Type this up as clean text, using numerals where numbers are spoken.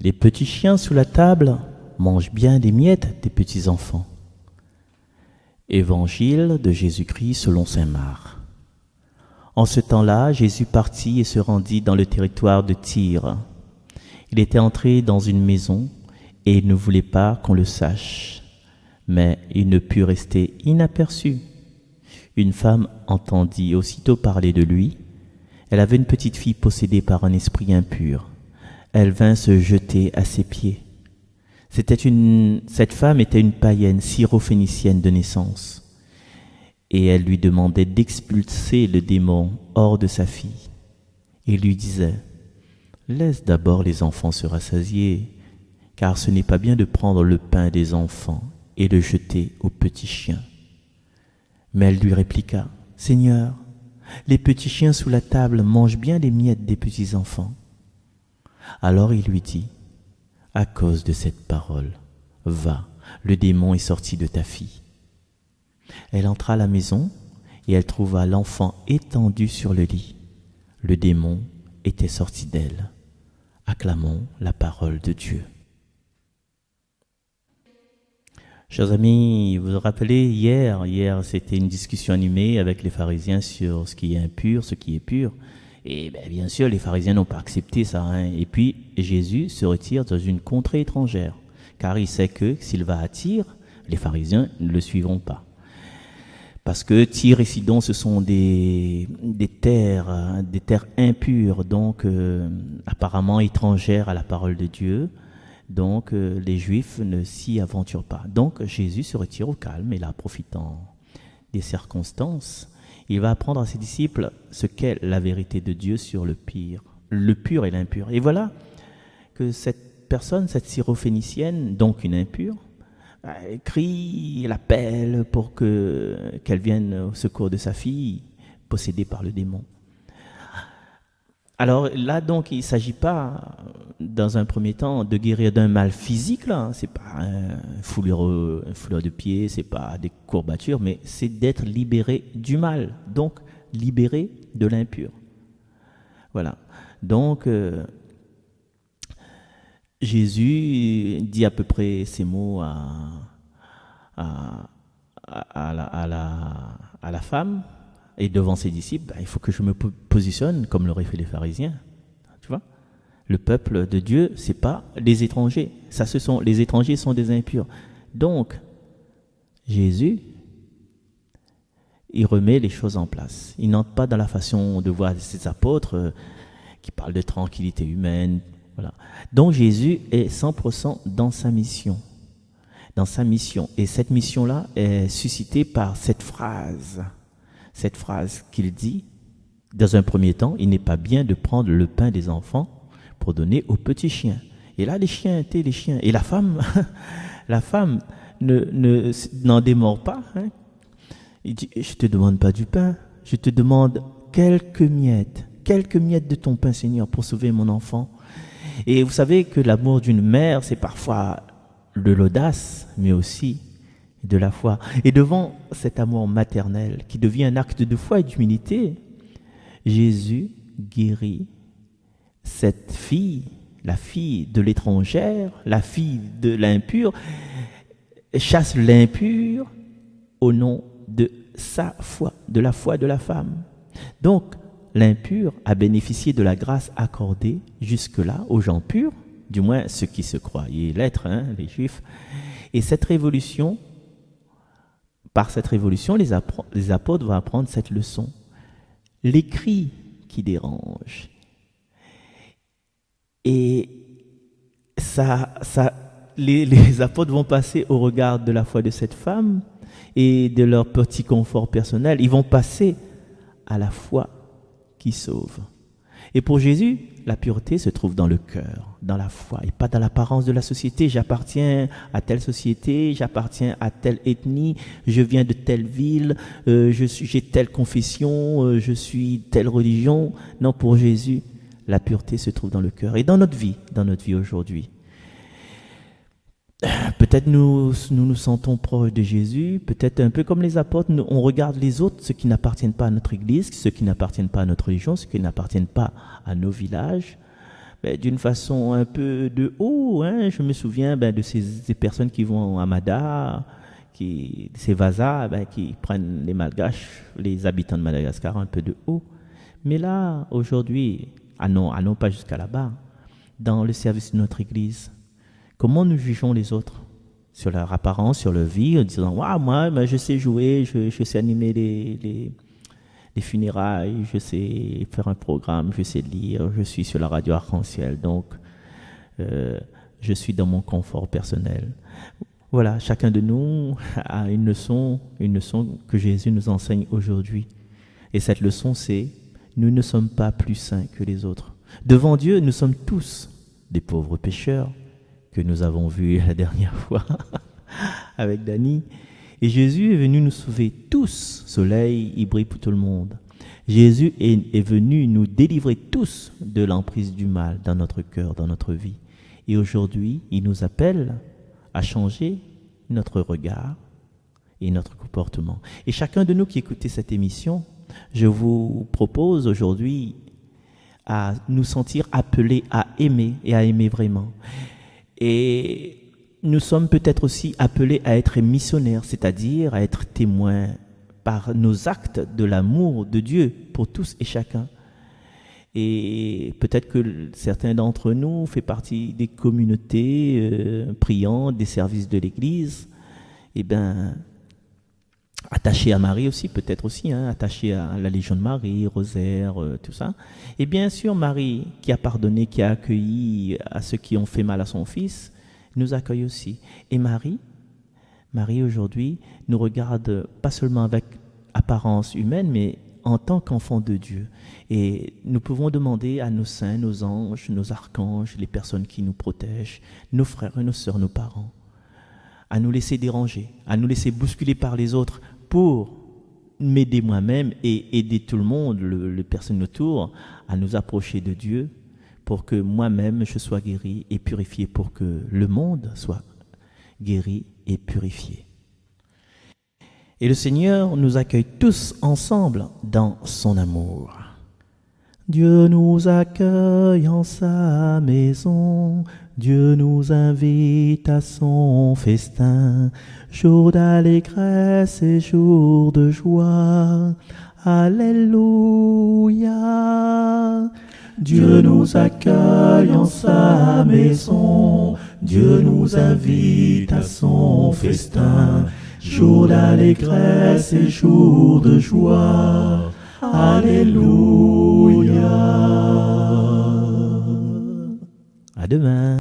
Les petits chiens sous la table mangent bien des miettes des petits enfants. Évangile de Jésus-Christ selon saint Marc. En ce temps-là, Jésus partit et se rendit dans le territoire de Tyr. Il était entré dans une maison et il ne voulait pas qu'on le sache, mais il ne put rester inaperçu. Une femme entendit aussitôt parler de lui. Elle avait une petite fille possédée par un esprit impur. Elle vint se jeter à ses pieds. Cette femme était une païenne syrophénicienne de naissance. Et elle lui demandait d'expulser le démon hors de sa fille. Et lui disait, « Laisse d'abord les enfants se rassasier, car ce n'est pas bien de prendre le pain des enfants et le jeter aux petits chiens. » Mais elle lui répliqua, « Seigneur, les petits chiens sous la table mangent bien les miettes des petits enfants. » Alors il lui dit, « À cause de cette parole, va, le démon est sorti de ta fille. » Elle entra à la maison et elle trouva l'enfant étendu sur le lit. Le démon était sorti d'elle. Acclamons la parole de Dieu. Chers amis, vous vous rappelez, hier c'était une discussion animée avec les pharisiens sur ce qui est impur, ce qui est pur. Et bien sûr, les pharisiens n'ont pas accepté ça. Et puis, Jésus se retire dans une contrée étrangère, car il sait que s'il va à Tyr, les pharisiens ne le suivront pas. Parce que Tyr et Sidon, ce sont des terres impures, donc apparemment étrangères à la parole de Dieu. Donc les Juifs ne s'y aventurent pas. Donc Jésus se retire au calme et là, profitant des circonstances, il va apprendre à ses disciples ce qu'est la vérité de Dieu sur le pur et l'impur. Et voilà que cette personne, cette syrophénicienne, donc une impure, elle crie, elle appelle pour qu'elle vienne au secours de sa fille, possédée par le démon. Alors là, donc, il ne s'agit pas, dans un premier temps, de guérir d'un mal physique, là. C'est pas une foulure de pied, c'est pas des courbatures, mais c'est d'être libéré du mal, donc libéré de l'impur. Voilà. Donc, Jésus dit à peu près ces mots à la femme, et devant ses disciples, il faut que je me positionne comme l'auraient fait les pharisiens. Tu vois ? Le peuple de Dieu, c'est pas les étrangers. Les étrangers sont des impurs. Donc, Jésus, il remet les choses en place. Il n'entre pas dans la façon de voir ses apôtres qui parlent de tranquillité humaine. Voilà. Donc, Jésus est 100% dans sa mission. Et cette mission-là est suscitée par cette phrase qu'il dit, dans un premier temps, il n'est pas bien de prendre le pain des enfants pour donner aux petits chiens. Et là, les chiens étaient les chiens. Et la femme n'en démord pas. Il dit, je te demande pas du pain, je te demande quelques miettes de ton pain, Seigneur, pour sauver mon enfant. Et vous savez que l'amour d'une mère, c'est parfois de l'audace, mais aussi de la foi. Et devant cet amour maternel qui devient un acte de foi et d'humilité, Jésus guérit cette fille, la fille de l'étrangère, la fille de l'impur, chasse l'impur au nom de sa foi, de la foi de la femme. Donc, l'impur a bénéficié de la grâce accordée jusque-là aux gens purs, du moins ceux qui se croyaient l'être, les Juifs. Et par cette révolution, les apôtres vont apprendre cette leçon. Les cris qui dérangent. Et les apôtres vont passer au regard de la foi de cette femme et de leur petit confort personnel. Ils vont passer à la foi qui sauve. Et pour Jésus, la pureté se trouve dans le cœur, dans la foi, et pas dans l'apparence de la société. J'appartiens à telle société, j'appartiens à telle ethnie, je viens de telle ville, j'ai telle confession, je suis telle religion. Non, pour Jésus, la pureté se trouve dans le cœur. Et dans notre vie aujourd'hui, peut-être nous sentons proches de Jésus, peut-être un peu comme les apôtres, on regarde les autres, ceux qui n'appartiennent pas à notre église, ceux qui n'appartiennent pas à notre religion, ceux qui n'appartiennent pas à nos villages, d'une façon un peu de haut. Hein. Je me souviens de ces personnes qui vont à Mada, ces Vasas, qui prennent les Malgaches, les habitants de Madagascar un peu de haut. Mais là, aujourd'hui, allons pas jusqu'à là-bas, dans le service de notre Église, comment nous jugeons les autres sur leur apparence, sur leur vie, en disant « moi, je sais jouer, je sais animer les funérailles, je sais faire un programme, je sais lire, je suis sur la radio Arc-en-Ciel, donc je suis dans mon confort personnel. » Voilà, chacun de nous a une leçon que Jésus nous enseigne aujourd'hui. Et cette leçon, c'est « Nous ne sommes pas plus saints que les autres. » Devant Dieu, nous sommes tous des pauvres pécheurs que nous avons vus la dernière fois avec Dany. Et Jésus est venu nous sauver tous. Soleil, il brille pour tout le monde. Jésus est venu nous délivrer tous de l'emprise du mal dans notre cœur, dans notre vie. Et aujourd'hui, il nous appelle à changer notre regard et notre comportement. Et chacun de nous qui écoutez cette émission, je vous propose aujourd'hui à nous sentir appelés à aimer et à aimer vraiment. Et nous sommes peut-être aussi appelés à être missionnaires, c'est-à-dire à être témoins par nos actes de l'amour de Dieu pour tous et chacun. Et peut-être que certains d'entre nous font partie des communautés priantes, des services de l'Église, attachés à Marie aussi, peut-être aussi, attachés à la Légion de Marie, Rosaire, tout ça. Et bien sûr, Marie, qui a pardonné, qui a accueilli à ceux qui ont fait mal à son fils, nous accueille aussi. Et Marie aujourd'hui, nous regarde pas seulement avec apparence humaine, mais en tant qu'enfant de Dieu. Et nous pouvons demander à nos saints, nos anges, nos archanges, les personnes qui nous protègent, nos frères et nos sœurs, nos parents, à nous laisser déranger, à nous laisser bousculer par les autres pour m'aider moi-même et aider tout le monde, les personnes autour, à nous approcher de Dieu pour que moi-même je sois guéri et purifié, pour que le monde soit guéri et purifié. Et le Seigneur nous accueille tous ensemble dans son amour. Dieu nous accueille en sa maison, Dieu nous invite à son festin, jour d'allégresse et jour de joie. Alléluia. Dieu nous accueille en sa maison, Dieu nous invite à son festin, jour d'allégresse et jour de joie. Alléluia. À demain.